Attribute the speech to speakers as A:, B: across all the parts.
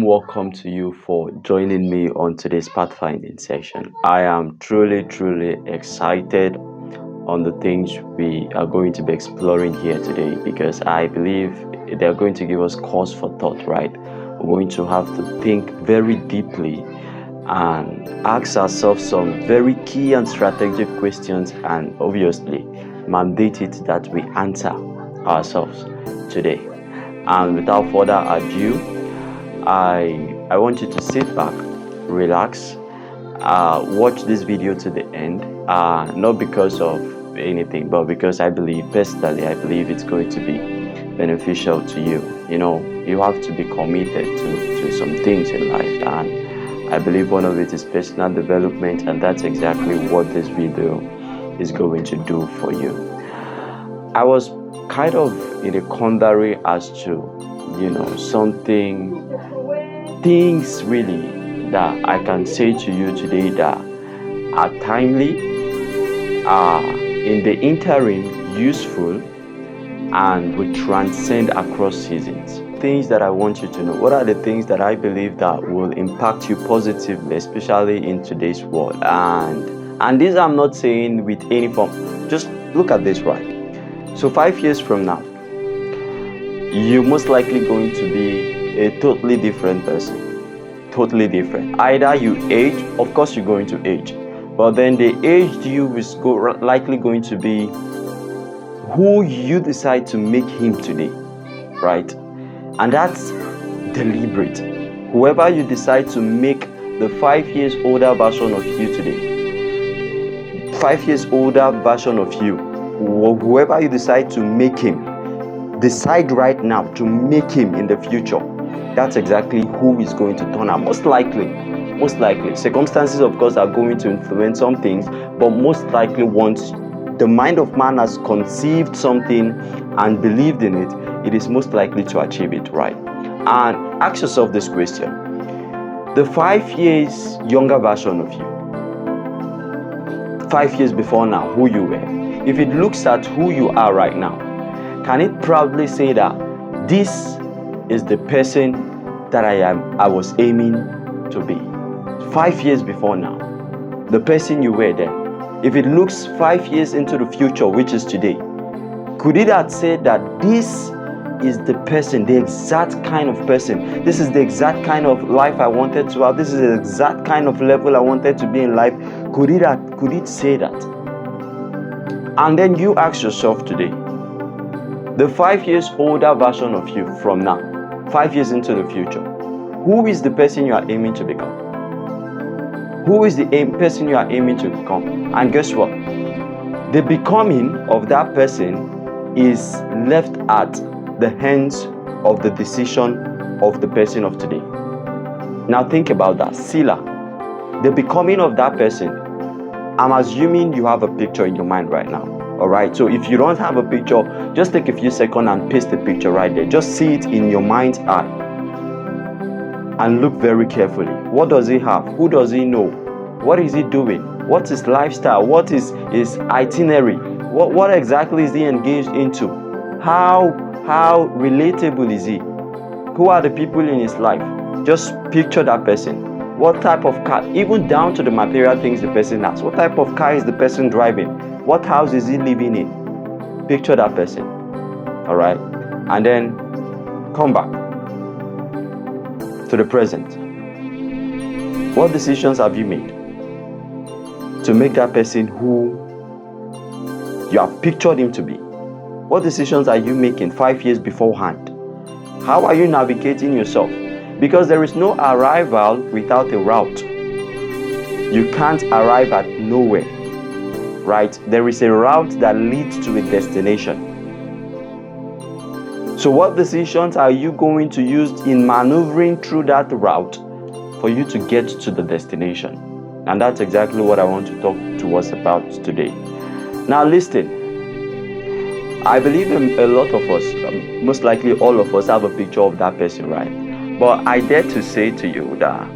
A: warm welcome to you for joining me on today's pathfinding session. I am truly excited on the things we are going to be exploring here today because I believe they're going to give us cause for thought, right? We're going to have to think very deeply and ask ourselves some very key and strategic questions, and obviously mandate it that we answer ourselves today. And without further ado, I want you to sit back, relax, watch this video to the end, not because of anything, but because I believe it's going to be beneficial to you. You know, you have to be committed to some things in life, and I believe one of it is personal development, and that's exactly what this video is going to do for you. I was kind of in a quandary as to, things really that I can say to you today that are timely, are in the interim useful, and will transcend across seasons. Things that I want you to know. What are the things that I believe that will impact you positively, especially in today's world? And this I'm not saying with any form. Just look at this, right? So 5 years from now, you're most likely going to be a totally different person. Totally different. Either you age, of course you're going to age, but then the aged you is likely going to be who you decide to make him today, right? And that's deliberate. Whoever you decide to make the 5 years older version of you today, 5 years older version of you, whoever you decide to make him, decide right now to make him in the future. That's exactly who is going to turn out. Most likely. Circumstances, of course, are going to influence some things, but most likely once the mind of man has conceived something and believed in it, it is most likely to achieve it, right? And ask yourself this question. The 5 years younger version of you, 5 years before now, who you were, if it looks at who you are right now, can it proudly say that this is the person that I was aiming to be? 5 years before now, the person you were then. If it looks 5 years into the future, which is today, could it have said that this is the person, the exact kind of person, this is the exact kind of life I wanted to have, this is the exact kind of level I wanted to be in life? Could it say that? And then you ask yourself today, the 5 years older version of you from now, 5 years into the future, who is the person you are aiming to become? Who is the person you are aiming to become? And guess what? The becoming of that person is left at the hands of the decision of the person of today. Now think about that. Sila, the becoming of that person, I'm assuming you have a picture in your mind right now. Alright, so if you don't have a picture, just take a few seconds and paste the picture right there. Just see it in your mind's eye and look very carefully. What does he have? Who does he know? What is he doing? What's his lifestyle? What is his itinerary? What exactly is he engaged into? How relatable is he? Who are the people in his life? Just picture that person. What type of car, even down to the material things the person has. What type of car is the person driving? What house is he living in? Picture that person. Alright? And then come back to the present. What decisions have you made to make that person who you have pictured him to be? What decisions are you making 5 years beforehand? How are you navigating yourself? Because there is no arrival without a route. You can't arrive at nowhere, right? There is a route that leads to a destination. So what decisions are you going to use in maneuvering through that route for you to get to the destination? And that's exactly what I want to talk to us about today. Now listen, I believe a lot of us, most likely all of us, have a picture of that person, right? But I dare to say to you that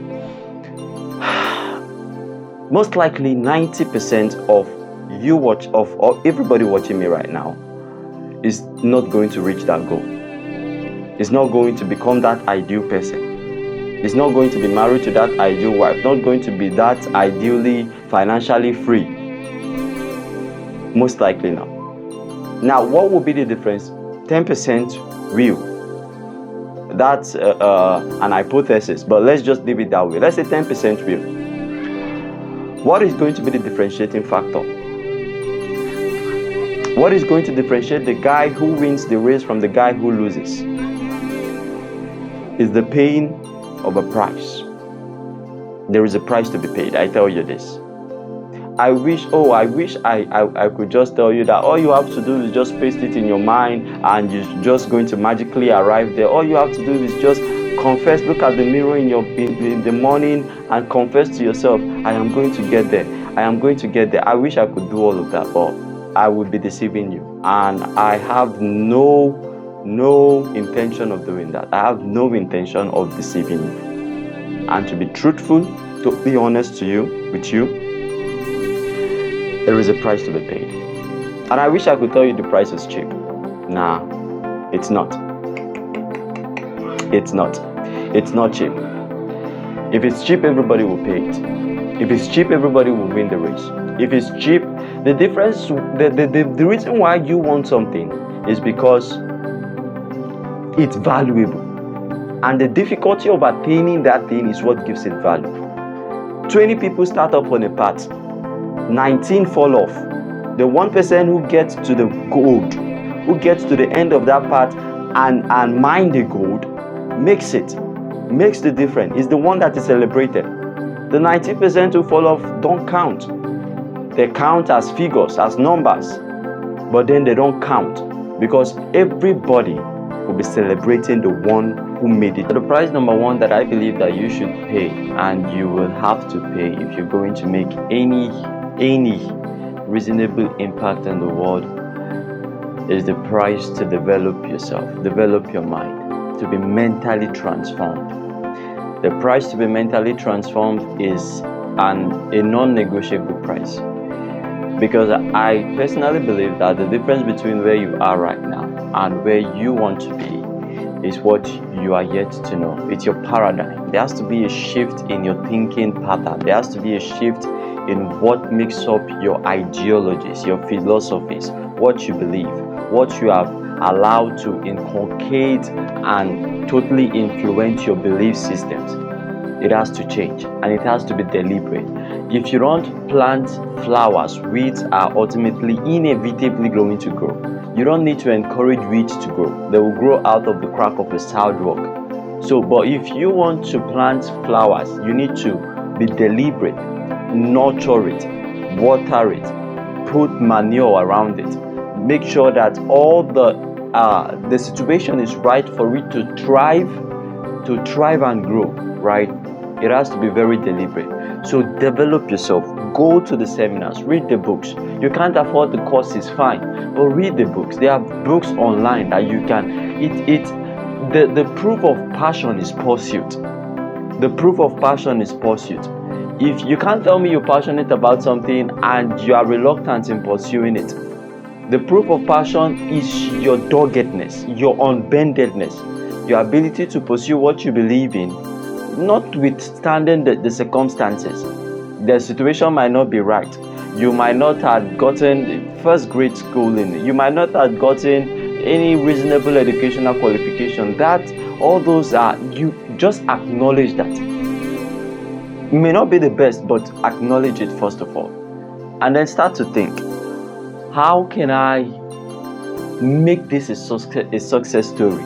A: most likely 90% of everybody watching me right now is not going to reach that goal. Is not going to become that ideal person. Is not going to be married to that ideal wife, not going to be that ideally financially free. Most likely not. Now, what will be the difference? 10% real. That's an hypothesis, but let's just leave it that way. Let's say 10% real. What is going to be the differentiating factor? What is going to differentiate the guy who wins the race from the guy who loses? Is the paying of a price. There is a price to be paid, I tell you this. I wish I could just tell you that all you have to do is just paste it in your mind and you're just going to magically arrive there. All you have to do is just confess, look at the mirror in the morning and confess to yourself, I am going to get there. I am going to get there. I wish I could do all of that, but I would be deceiving you. And I have no intention of doing that. I have no intention of deceiving you. And to be truthful, to be honest with you, there is a price to be paid. And I wish I could tell you the price is cheap. Nah, it's not. It's not. It's not cheap. If it's cheap, everybody will pay it. If it's cheap, everybody will win the race. If it's cheap, the difference, the reason why you want something is because it's valuable, and the difficulty of attaining that thing is what gives it value. 20 people start up on a path, 19 fall off. The one person who gets to the gold, who gets to the end of that path and mine the gold, makes the difference, is the one that is celebrated. The 90% who fall off don't count. They count as figures, as numbers, but then they don't count, because everybody will be celebrating the one who made it. The price number one that I believe that you should pay, and you will have to pay if you're going to make any reasonable impact in the world, is the price to develop yourself, develop your mind, to be mentally transformed. The price to be mentally transformed is a non-negotiable price, because I personally believe that the difference between where you are right now and where you want to be is what you are yet to know. It's your paradigm. There has to be a shift in your thinking pattern. There has to be a shift in what makes up your ideologies, your philosophies, what you believe, what you have allowed to inculcate and totally influence your belief systems. It has to change, and it has to be deliberate. If you don't plant flowers, weeds are ultimately inevitably going to grow. You don't need to encourage weeds to grow. They will grow out of the crack of a sidewalk. But if you want to plant flowers, you need to be deliberate, nurture it, water it, put manure around it. Make sure that all the situation is right for it to thrive and grow, right? It has to be very deliberate. So develop yourself. Go to the seminars, read the books. You can't afford the courses, fine, but read the books. There are books online that you can. The proof of passion is pursuit. The proof of passion is pursuit. If you can't tell me you're passionate about something and you are reluctant in pursuing it, the proof of passion is your doggedness, your unbendedness, your ability to pursue what you believe in, notwithstanding the circumstances. The situation might not be right. You might not have gotten first grade schooling. You might not have gotten any reasonable educational qualification. All those are, you just acknowledge that. It may not be the best, but acknowledge it first of all. And then start to think, how can I make this a success story?